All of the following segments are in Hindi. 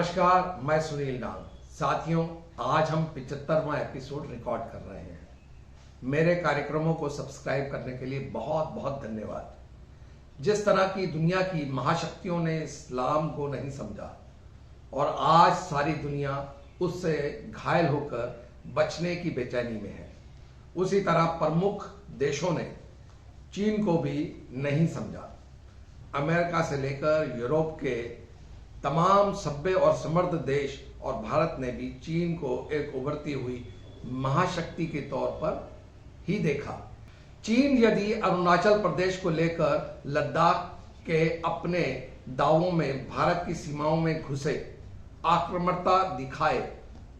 नमस्कार, मैं सुनील डांग। साथियों, आज हम 75वां एपिसोड रिकॉर्ड कर रहे हैं। मेरे कार्यक्रमों को सब्सक्राइब करने के लिए बहुत बहुत धन्यवाद। जिस तरह की दुनिया की महाशक्तियों ने इस्लाम को नहीं समझा और आज सारी दुनिया उससे घायल होकर बचने की बेचैनी में है, उसी तरह प्रमुख देशों ने चीन को भी नहीं समझा। अमेरिका से लेकर यूरोप के तमाम सभ्य और समृद्ध देश और भारत ने भी चीन को एक उभरती हुई महाशक्ति के तौर पर ही देखा। चीन यदि अरुणाचल प्रदेश को लेकर लद्दाख के अपने दावों में भारत की सीमाओं में घुसे आक्रामकता दिखाए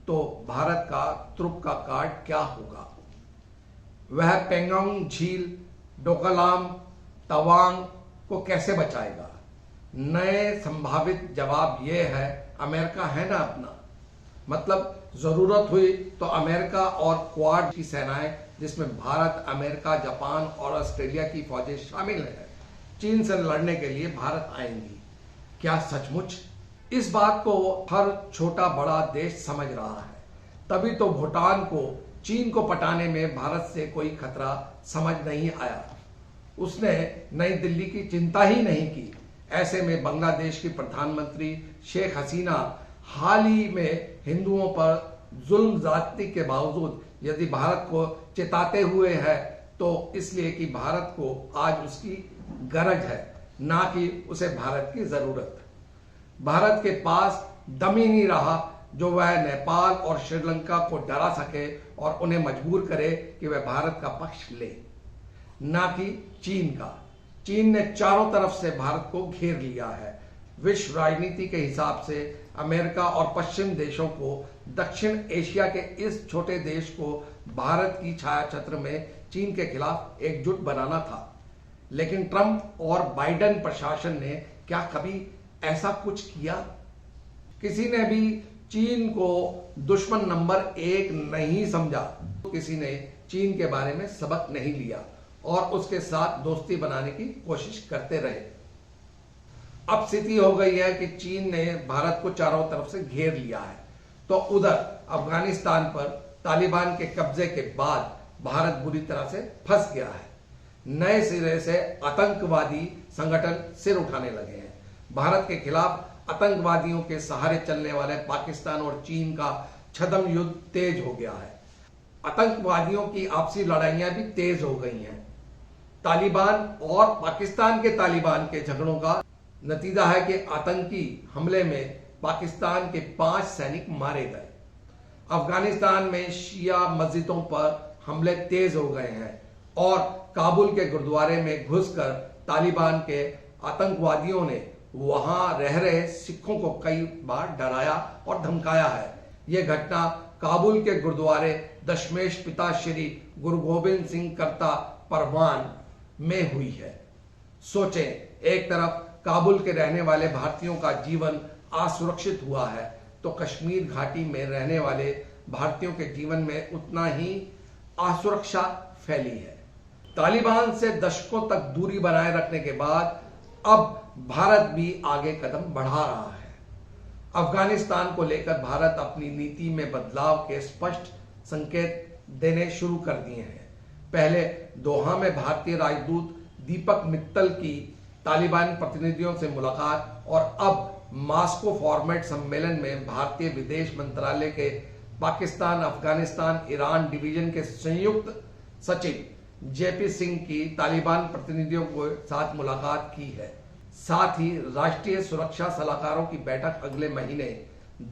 तो भारत का तुर्क का कार्ड क्या होगा? वह पेंगोंग झील, डोकलाम, तवांग को कैसे बचाएगा? नए संभावित जवाब यह है, अमेरिका है ना अपना, मतलब जरूरत हुई तो अमेरिका और क्वाड की सेनाएं, जिसमें भारत, अमेरिका, जापान और ऑस्ट्रेलिया की फौजें शामिल हैं, चीन से लड़ने के लिए भारत आएंगी। क्या सचमुच? इस बात को हर छोटा बड़ा देश समझ रहा है, तभी तो भूटान को चीन को पटाने में भारत से कोई खतरा समझ नहीं आया। उसने नई दिल्ली की चिंता ही नहीं की। ऐसे में बांग्लादेश की प्रधानमंत्री शेख हसीना हाल ही में हिंदुओं पर जुल्म ज्यादती के बावजूद यदि भारत को चिताते हुए है तो इसलिए कि भारत को आज उसकी गरज है, ना कि उसे भारत की जरूरत। भारत के पास दम ही नहीं रहा जो वह नेपाल और श्रीलंका को डरा सके और उन्हें मजबूर करे कि वह भारत का पक्ष ले, ना कि चीन का। चीन ने चारों तरफ से भारत को घेर लिया है। विश्व राजनीति के हिसाब से अमेरिका और पश्चिम देशों को दक्षिण एशिया के इस छोटे देश को भारत की छाया छत्र में चीन के खिलाफ एकजुट बनाना था। लेकिन ट्रंप और बाइडेन प्रशासन ने क्या कभी ऐसा कुछ किया? किसी ने भी चीन को दुश्मन नंबर 1 नहीं समझा। किसी ने चीन के बारे में सबक नहीं लिया और उसके साथ दोस्ती बनाने की कोशिश करते रहे। अब स्थिति हो गई है कि चीन ने भारत को चारों तरफ से घेर लिया है, तो उधर अफगानिस्तान पर तालिबान के कब्जे के बाद भारत बुरी तरह से फंस गया है। नए सिरे से आतंकवादी संगठन सिर उठाने लगे हैं। भारत के खिलाफ आतंकवादियों के सहारे चलने वाले पाकिस्तान और चीन का छद्म युद्ध तेज हो गया है। आतंकवादियों की आपसी लड़ाइयां भी तेज हो गई हैं। तालिबान और पाकिस्तान के तालिबान के झगड़ों का नतीजा है कि आतंकी हमले में पाकिस्तान के 5 सैनिक मारे गए। अफगानिस्तान में शिया मस्जिदों पर हमले तेज हो गए हैं और काबुल के गुरुद्वारे में घुसकर तालिबान के आतंकवादियों ने वहां रह रहे सिखों को कई बार डराया और धमकाया है। यह घटना काबुल के गुरुद्वारे दशमेश पिता श्री गुरु गोबिंद सिंह करता परवान में हुई है। सोचें, एक तरफ काबुल के रहने वाले भारतीयों का जीवन असुरक्षित हुआ है, तो कश्मीर घाटी में रहने वाले भारतीयों के जीवन में उतना ही असुरक्षा फैली है। तालिबान से दशकों तक दूरी बनाए रखने के बाद अब भारत भी आगे कदम बढ़ा रहा है। अफगानिस्तान को लेकर भारत अपनी नीति में बदलाव के स्पष्ट संकेत देने शुरू कर दिए हैं। पहले दोहा में भारतीय राजदूत दीपक मित्तल की तालिबान प्रतिनिधियों से मुलाकात और अब मास्को फॉर्मेट सम्मेलन में भारतीय विदेश मंत्रालय के पाकिस्तान, अफगानिस्तान, ईरान डिवीजन के संयुक्त सचिव जेपी सिंह की तालिबान प्रतिनिधियों के साथ मुलाकात की है। साथ ही राष्ट्रीय सुरक्षा सलाहकारों की बैठक अगले महीने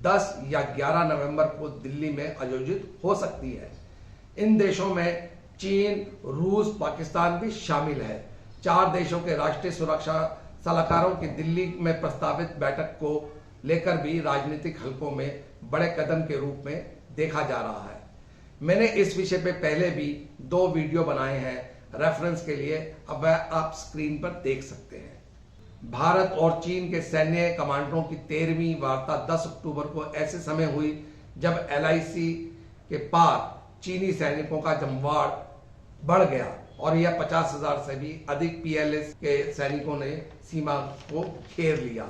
10 या 11 नवंबर को दिल्ली में आयोजित हो सकती है। इन देशों में चीन, रूस, पाकिस्तान भी शामिल है। 4 देशों के राष्ट्रीय सुरक्षा सलाहकारों की दिल्ली में प्रस्तावित बैठक को लेकर भी राजनीतिक हलकों में बड़े कदम के रूप में देखा जा रहा है। मैंने इस विषय पे पहले भी 2 वीडियो बनाए हैं, रेफरेंस के लिए अब आप स्क्रीन पर देख सकते हैं। भारत और चीन के सैन्य कमांडरों की 13वीं वार्ता 10 अक्टूबर को ऐसे समय हुई जब LIC के पार चीनी सैनिकों का जमवाड़ बढ़ गया और यह 50,000 से भी अधिक PLA के सैनिकों ने सीमा को घेर लिया।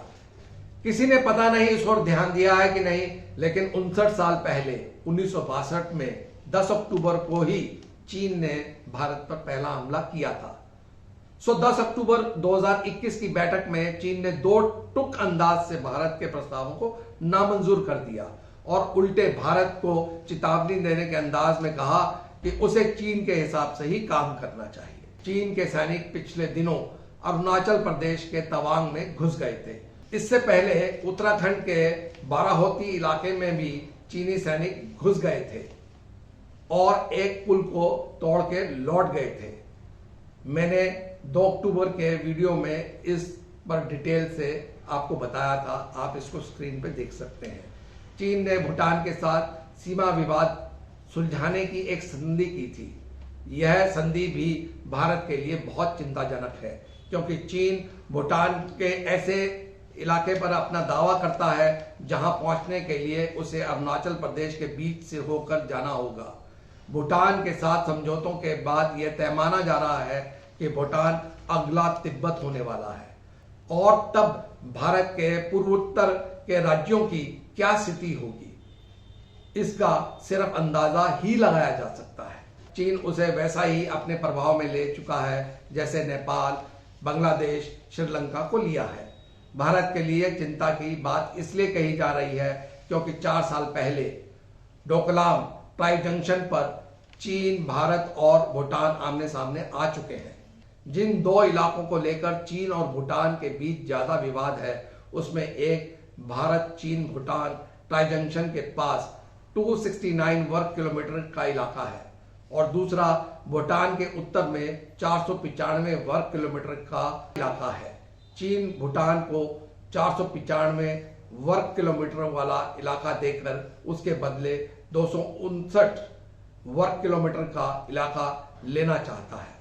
किसी ने पता नहीं इस ओर ध्यान दिया है कि नहीं, लेकिन 59 साल पहले 1962 में 10 अक्टूबर को ही चीन ने भारत पर पहला हमला किया था। 10 अक्टूबर 2021 की बैठक में चीन ने 2 टुक अंदाज से भारत के प्रस्तावों को नामंजूर कर दिया और उल्टे भारत को चेतावनी देने के अंदाज में कहा कि उसे चीन के हिसाब से ही काम करना चाहिए। चीन के सैनिक पिछले दिनों अरुणाचल प्रदेश के तवांग में घुस गए थे। इससे पहले उत्तराखंड के बाराहोती इलाके में भी चीनी सैनिक घुस गए थे और एक पुल को तोड़ के लौट गए थे। मैंने 2 अक्टूबर के वीडियो में इस पर डिटेल से आपको बताया था, आप इसको स्क्रीन पे देख सकते हैं। चीन ने भूटान के साथ सीमा विवाद सुलझाने की एक संधि की थी। यह संधि भी भारत के लिए बहुत चिंताजनक है, क्योंकि चीन भूटान के ऐसे इलाके पर अपना दावा करता है जहां पहुंचने के लिए उसे अरुणाचल प्रदेश के बीच से होकर जाना होगा। भूटान के साथ समझौतों के बाद यह तय माना जा रहा है कि भूटान अगला तिब्बत होने वाला है, और तब भारत के पूर्वोत्तर के राज्यों की क्या स्थिति होगी इसका सिर्फ अंदाजा ही लगाया जा सकता है। चीन उसे वैसा ही अपने प्रभाव में ले चुका है जैसे नेपाल, बांग्लादेश, श्रीलंका को लिया है। भारत के लिए चिंता की बात इसलिए कही जा रही है क्योंकि 4 साल पहले डोकलाम ट्राई जंक्शन पर चीन, भारत और भूटान आमने सामने आ चुके हैं। जिन 2 इलाकों को लेकर चीन और भूटान के बीच ज्यादा विवाद है, उसमें एक भारत चीन भूटान ट्राई जंक्शन के पास 269 वर्ग किलोमीटर का इलाका है और दूसरा भूटान के उत्तर में 495 वर्ग किलोमीटर का इलाका है। चीन भूटान को 495 वर्ग किलोमीटर वाला इलाका देकर उसके बदले 259 वर्ग किलोमीटर का इलाका लेना चाहता है।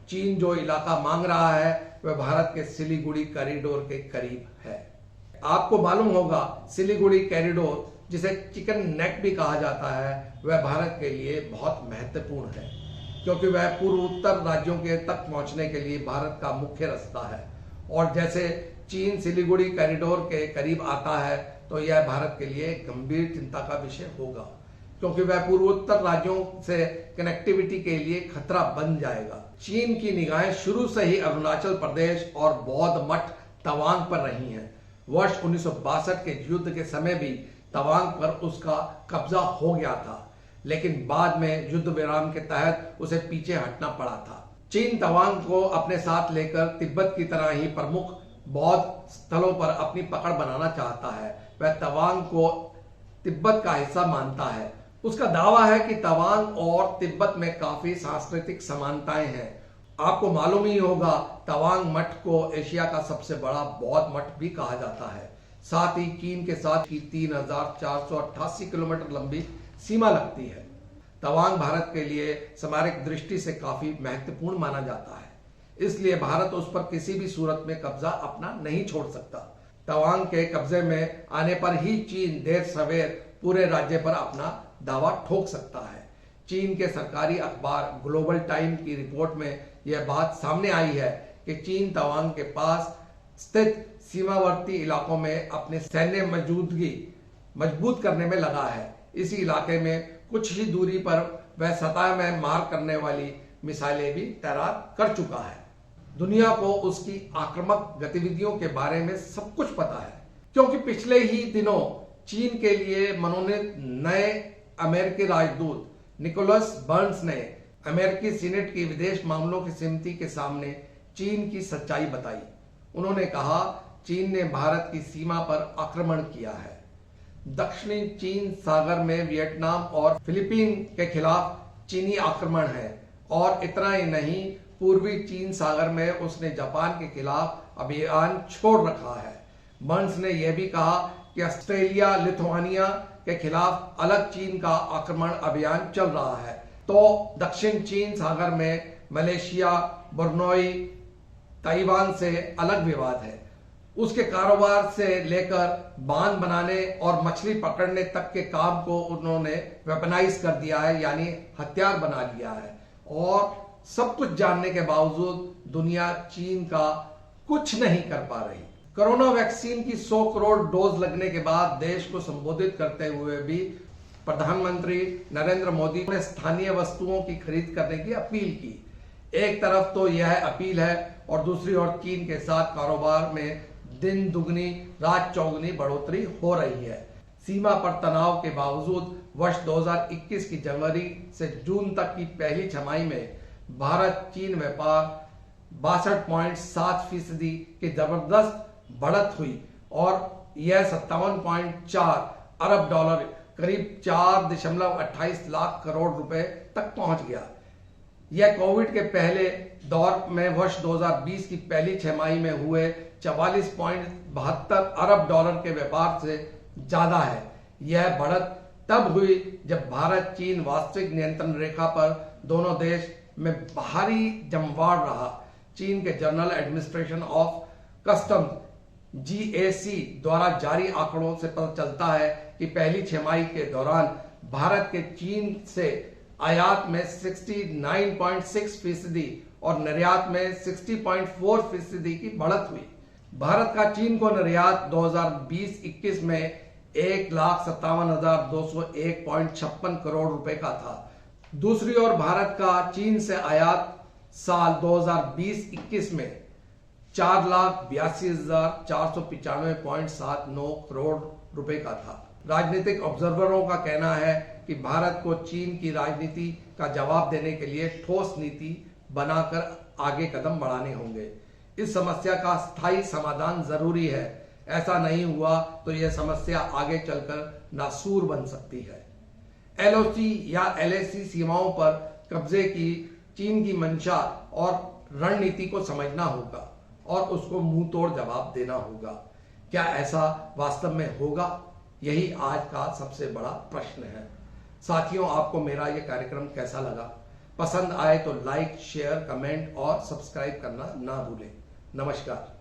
चीन जो इलाका मांग रहा है वह भारत के सिलीगुड़ी कॉरिडोर के करीब है। आपको मालूम होगा, सिलीगुड़ी कॉरिडोर जिसे चिकन नेक भी कहा जाता है, वह भारत के लिए बहुत महत्वपूर्ण है, क्योंकि वह पूर्वोत्तर राज्यों के तक पहुंचने के लिए भारत का मुख्य रास्ता है। और जैसे चीन सिलीगुड़ी कॉरिडोर के करीब आता है तो यह भारत के लिए गंभीर चिंता का विषय होगा, क्योंकि वह पूर्वोत्तर राज्यों से कनेक्टिविटी के लिए खतरा बन जाएगा। चीन की निगाहें शुरू से ही अरुणाचल प्रदेश और बौद्ध मठ तवांग पर रही हैं। वर्ष 1962 के युद्ध के समय भी तवांग पर उसका कब्जा हो गया था, लेकिन बाद में युद्ध विराम के तहत उसे पीछे हटना पड़ा था। चीन तवांग को अपने साथ लेकर तिब्बत की तरह ही प्रमुख बौद्ध स्थलों पर अपनी पकड़ बनाना चाहता है। वह तवांग को तिब्बत का हिस्सा मानता है। उसका दावा है कि तवांग और तिब्बत में काफी सांस्कृतिक समानताएं हैं। आपको मालूम ही होगा, तवांग मठ को एशिया का सबसे बड़ा बौद्ध मठ भी कहा जाता है। साथ ही चीन के साथ ही 3488 किलोमीटर लंबी सीमा लगती है। तवांग भारत के लिए सामरिक दृष्टि से काफी महत्वपूर्ण माना जाता है, इसलिए भारत उस पर किसी भी सूरत में कब्जा अपना नहीं छोड़ सकता। तवांग के कब्जे में आने पर ही चीन देर सवेर पूरे राज्य पर अपना दावा ठोक सकता है। चीन के सरकारी अखबार ग्लोबल टाइम की रिपोर्ट में यह बात सामने आई है कि चीन तवांग के पास स्थित सीमावर्ती इलाकों में अपने सैन्य मौजूदगी मजबूत करने में लगा है। इसी इलाके में कुछ ही दूरी पर वह सतह में मार करने वाली मिसाइलें भी तैनात कर चुका है। दुनिया को उसकी आक्रामक गतिविधियों के बारे में सब कुछ पता है, क्योंकि पिछले ही दिनों चीन के लिए मनोनीत नए अमेरिकी राजदूत निकोलस बर्न्स ने अमेरिकी सीनेट की विदेश मामलों की समिति के सामने चीन की सच्चाई बताई। उन्होंने कहा, चीन ने भारत की सीमा पर आक्रमण किया है। दक्षिणी चीन सागर में वियतनाम और फिलीपीन के खिलाफ चीनी आक्रमण है, और इतना ही नहीं, पूर्वी चीन सागर में उसने जापान के खिलाफ अभियान छोड़ रखा है। बर्न्स ने यह भी कहा कि ऑस्ट्रेलिया, लिथुआनिया के खिलाफ अलग चीन का आक्रमण अभियान चल रहा है, तो दक्षिण चीन सागर में मलेशिया, ब्रुनई, ताइवान से अलग विवाद है। उसके कारोबार से लेकर बांध बनाने और मछली पकड़ने तक के काम को उन्होंने वेपनाइज कर दिया है, यानी हथियार बना लिया है। और सब कुछ जानने के बावजूद दुनिया चीन का कुछ नहीं कर पा रही। कोरोना वैक्सीन की 100 करोड़ डोज लगने के बाद देश को संबोधित करते हुए भी प्रधानमंत्री नरेंद्र मोदी ने स्थानीय वस्तुओं की खरीद करने की अपील की। एक तरफ तो यह अपील है और दूसरी ओर चीन के साथ कारोबार में दिन दुगनी रात चौगुनी बढ़ोतरी हो रही है। सीमा पर तनाव के बावजूद वर्ष 2021 की जनवरी से जून तक की पहली छमाही में भारत चीन व्यापार 62.7% की जबरदस्त बढ़त हुई और यह 57.4 अरब डॉलर करीब 4.28 लाख करोड़ रुपए तक पहुंच गया। यह कोविड के पहले दौर में वर्ष 2020 की पहली छमाही में हुए 44.72 अरब डॉलर के व्यापार से ज्यादा है। यह बढ़त तब हुई जब भारत चीन वास्तविक नियंत्रण रेखा पर दोनों देश में भारी जमवाड़ रहा। चीन के general administration of customs GAC द्वारा जारी आंकड़ों से पता चलता है कि पहली छमाही के दौरान भारत के चीन से आयात में 69.6% और निर्यात में 60.4% की बढ़त हुई। भारत का चीन को निर्यात 2020-21 में 1,57,201.56 करोड़ रुपए का था। दूसरी ओर भारत का चीन से आयात साल 2020-21 में 4,82,495.79 करोड़ रुपए का था। राजनीतिक ऑब्जर्वरों का कहना है कि भारत को चीन की राजनीति का जवाब देने के लिए ठोस नीति बनाकर आगे कदम बढ़ाने होंगे। इस समस्या का स्थायी समाधान जरूरी है। ऐसा नहीं हुआ तो यह समस्या आगे चलकर नासूर बन सकती है। LOC या LAC सीमाओं पर कब्जे की चीन की मंशा और रणनीति को समझना होगा और उसको मुंह तोड़ जवाब देना होगा। क्या ऐसा वास्तव में होगा? यही आज का सबसे बड़ा प्रश्न है। साथियों, आपको मेरा यह कार्यक्रम कैसा लगा? पसंद आए तो लाइक, शेयर, कमेंट और सब्सक्राइब करना ना भूलें। नमस्कार।